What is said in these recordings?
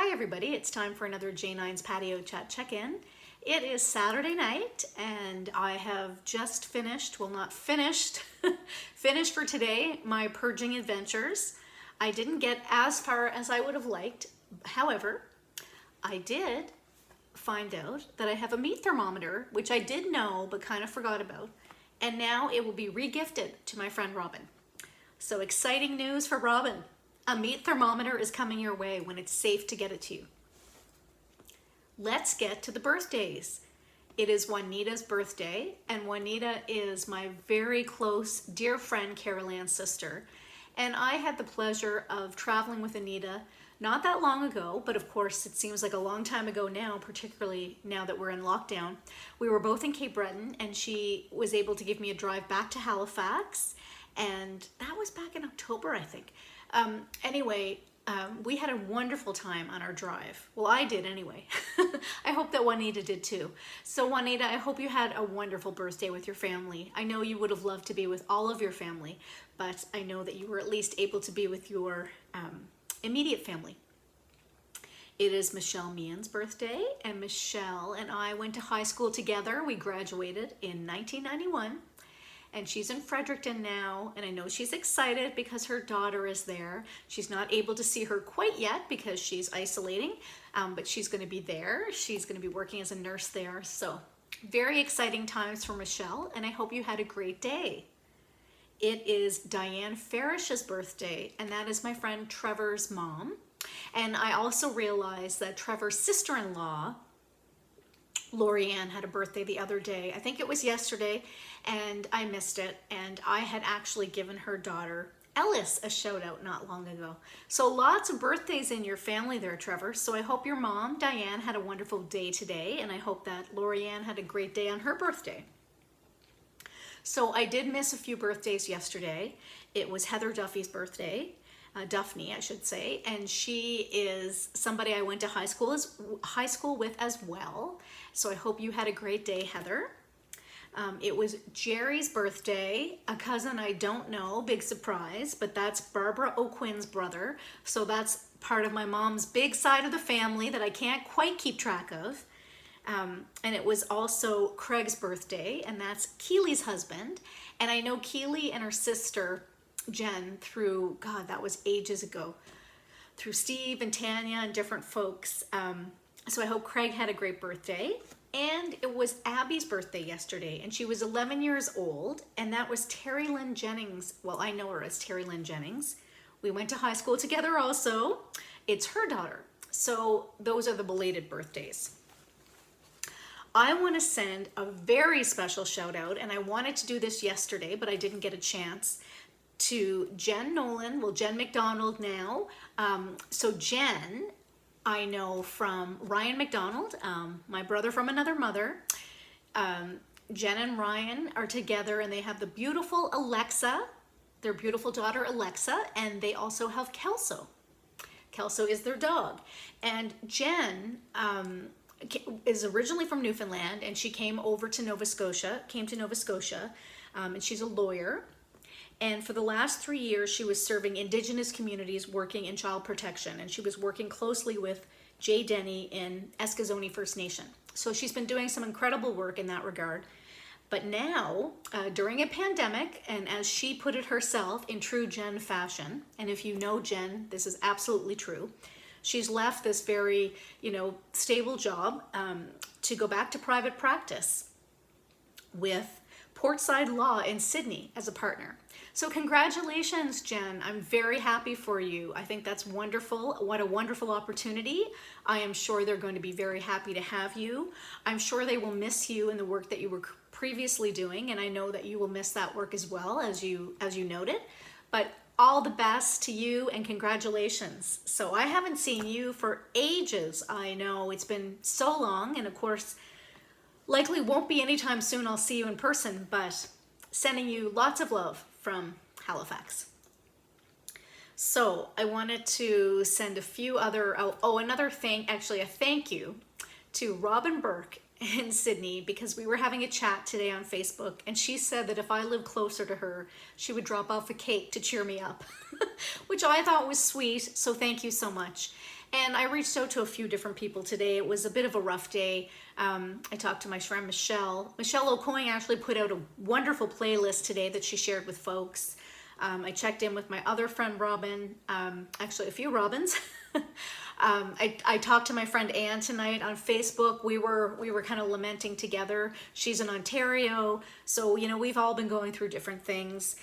Hi everybody, it's time for another J9’s Patio Chat check-in. It is Saturday night and I have just finished, well not finished, finished for today my purging adventures. I didn't get as far as I would have liked. However, I did find out that I have a meat thermometer, which I did know but kind of forgot about, and now it will be re-gifted to my friend Robin. So exciting news for Robin. A meat thermometer is coming your way when it's safe to get it to you. Let's get to the birthdays. It is Juanita's birthday, and Juanita is my very close, dear friend Carol Ann's sister. And I had the pleasure of traveling with Anita not that long ago, but of course it seems like a long time ago now, particularly now that we're in lockdown. We were both in Cape Breton, and she was able to give me a drive back to Halifax, and that was back in October, I think. We had a wonderful time on our drive. Well, I did anyway. I hope that Juanita did too. So Juanita, I hope you had a wonderful birthday with your family. I know you would have loved to be with all of your family, but I know that you were at least able to be with your immediate family. It is Michelle Meehan's birthday, and Michelle and I went to high school together. We graduated in 1991. And she's in Fredericton now, and I know she's excited because her daughter is there. She's not able to see her quite yet because she's isolating, but she's going to be there. She's going to be working as a nurse there. So very exciting times for Michelle, and I hope you had a great day. It is Diane Farish's birthday, and that is my friend Trevor's mom. And I also realized that Trevor's sister-in-law, Lori Ann, had a birthday the other day. I think it was yesterday, and I missed it. And I had actually given her daughter Ellis a shout out not long ago. So lots of birthdays in your family there, Trevor. So I hope your mom, Diane, had a wonderful day today, and I hope that Lori Ann had a great day on her birthday. So I did miss a few birthdays yesterday. It was Heather Duffy's birthday. Duffney, I should say, and she is somebody I went to high school with as well. So I hope you had a great day, Heather. It was Jerry's birthday, a cousin I don't know, big surprise, but that's Barbara O'Quinn's brother. So that's part of my mom's big side of the family that I can't quite keep track of. And it was also Craig's birthday, and that's Keely's husband. And I know Keely and her sister Jen through, God, that was ages ago, through Steve and Tanya and different folks. So I hope Craig had a great birthday. And it was Abby's birthday yesterday, and she was 11 years old, and that was Terry Lynn Jennings. Well, I know her as Terry Lynn Jennings. We went to high school together also. It's her daughter. So those are the belated birthdays. I want to send a very special shout out, and I wanted to do this yesterday, but I didn't get a chance, to Jen Nolan, well, Jen McDonald now. So Jen, I know from Ryan McDonald, my brother from another mother. Jen and Ryan are together, and they have the beautiful Alexa, their beautiful daughter Alexa, and they also have Kelso. Kelso is their dog. And Jen is originally from Newfoundland, and she came to Nova Scotia, and she's a lawyer. And for the last 3 years, she was serving Indigenous communities working in child protection. And she was working closely with Jay Denny in Eskazoni First Nation. So she's been doing some incredible work in that regard. But now, during a pandemic, and as she put it herself in true Jen fashion, and if you know Jen, this is absolutely true, she's left this very, stable job to go back to private practice with Portside Law in Sydney as a partner. So congratulations, Jen. I'm very happy for you. I think that's wonderful. What a wonderful opportunity. I am sure they're going to be very happy to have you. I'm sure they will miss you in the work that you were previously doing, and I know that you will miss that work as well, as you noted. But all the best to you, and congratulations. So I haven't seen you for ages. I know it's been so long, and of course, likely won't be anytime soon I'll see you in person, but sending you lots of love from Halifax. So I wanted to send a few other, a thank you to Robin Burke in Sydney because we were having a chat today on Facebook, and she said that if I lived closer to her, she would drop off a cake to cheer me up, which I thought was sweet. So thank you so much. And I reached out to a few different people today. It was a bit of a rough day. I talked to my friend Michelle. Michelle O'Coing actually put out a wonderful playlist today that she shared with folks. I checked in with my other friend Robin, actually a few Robins. I talked to my friend Anne tonight on Facebook. We were kind of lamenting together. She's in Ontario, so you know we've all been going through different things.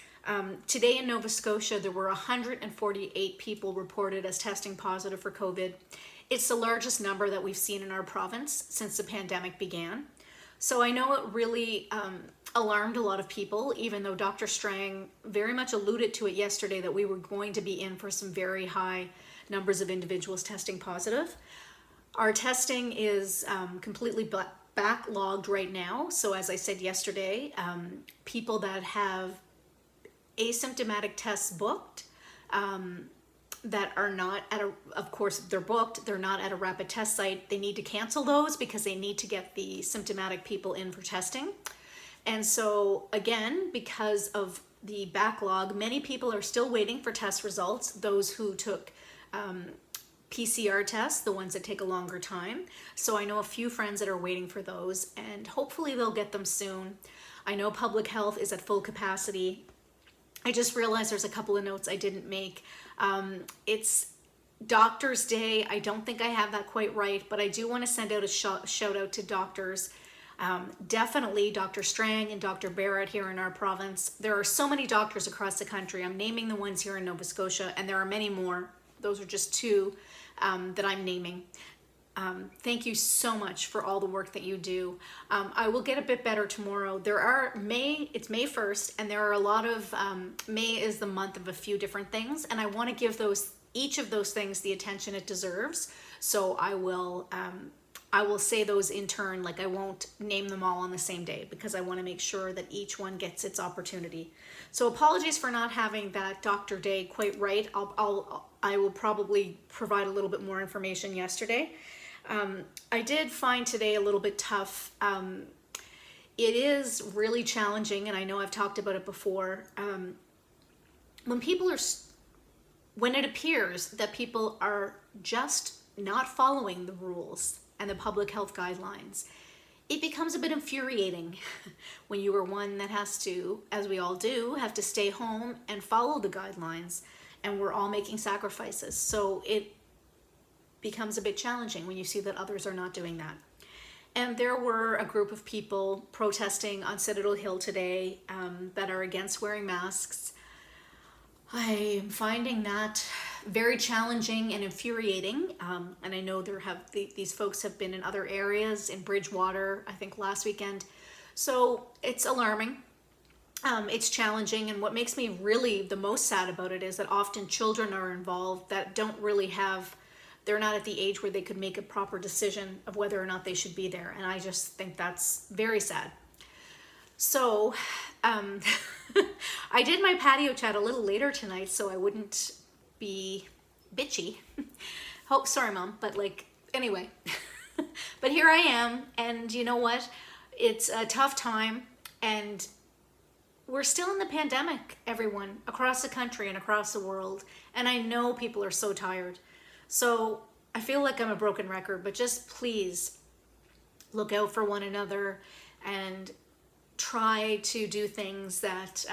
Today in Nova Scotia, there were 148 people reported as testing positive for COVID. It's the largest number that we've seen in our province since the pandemic began. So I know it really alarmed a lot of people, even though Dr. Strang very much alluded to it yesterday that we were going to be in for some very high numbers of individuals testing positive. Our testing is completely backlogged right now. So as I said yesterday, people that have asymptomatic tests booked that are not at a, of course they're booked, they're not at a rapid test site, they need to cancel those because they need to get the symptomatic people in for testing. And so again, because of the backlog, many people are still waiting for test results, those who took PCR tests, the ones that take a longer time. So I know a few friends that are waiting for those, and hopefully they'll get them soon. I know public health is at full capacity. I just realized there's a couple of notes I didn't make. It's Doctors' Day. I don't think I have that quite right, but I do want to send out a shout out to doctors. Definitely Dr. Strang and Dr. Barrett here in our province. There are so many doctors across the country. I'm naming the ones here in Nova Scotia, and there are many more. Those are just two that I'm naming. Thank you so much for all the work that you do. I will get a bit better tomorrow. It's May 1st, and there are a lot of, May is the month of a few different things, and I want to give each of those things the attention it deserves. So I will say those in turn, like I won't name them all on the same day because I want to make sure that each one gets its opportunity. So apologies for not having that Dr. Day quite right. I will probably provide a little bit more information yesterday. I did find today a little bit tough. It is really challenging, and I know I've talked about it before. When it appears that people are just not following the rules and the public health guidelines, it becomes a bit infuriating when you are one that has to, as we all do, have to stay home and follow the guidelines, and we're all making sacrifices. So it becomes a bit challenging when you see that others are not doing that. And there were a group of people protesting on Citadel Hill today that are against wearing masks. I am finding that very challenging and infuriating. And I know these folks have been in other areas, in Bridgewater, I think last weekend. So it's alarming. It's challenging. And what makes me really the most sad about it is that often children are involved that don't really they're not at the age where they could make a proper decision of whether or not they should be there. And I just think that's very sad. So I did my patio chat a little later tonight so I wouldn't be bitchy. Sorry, Mom, but anyway. But here I am, and you know what? It's a tough time, and we're still in the pandemic, everyone, across the country and across the world. And I know people are so tired. So I feel like I'm a broken record, but just please look out for one another and try to do things that,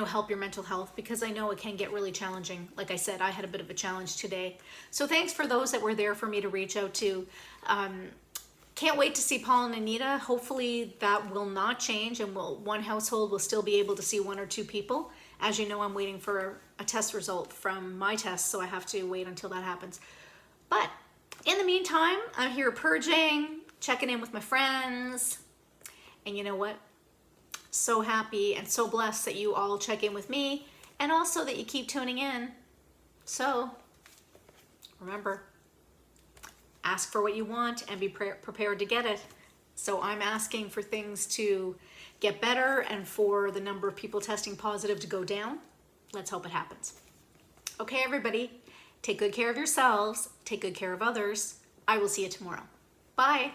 help your mental health, because I know it can get really challenging. Like I said, I had a bit of a challenge today. So thanks for those that were there for me to reach out to. Can't wait to see Paul and Anita. Hopefully that will not change, and one household will still be able to see one or two people. As you know, I'm waiting for a test result from my test, so I have to wait until that happens. But in the meantime, I'm here purging, checking in with my friends, and you know what? So happy and so blessed that you all check in with me, and also that you keep tuning in. So remember, ask for what you want and be prepared to get it. So I'm asking for things to get better and for the number of people testing positive to go down. Let's hope it happens. Okay, everybody, take good care of yourselves, take good care of others. I will see you tomorrow. Bye.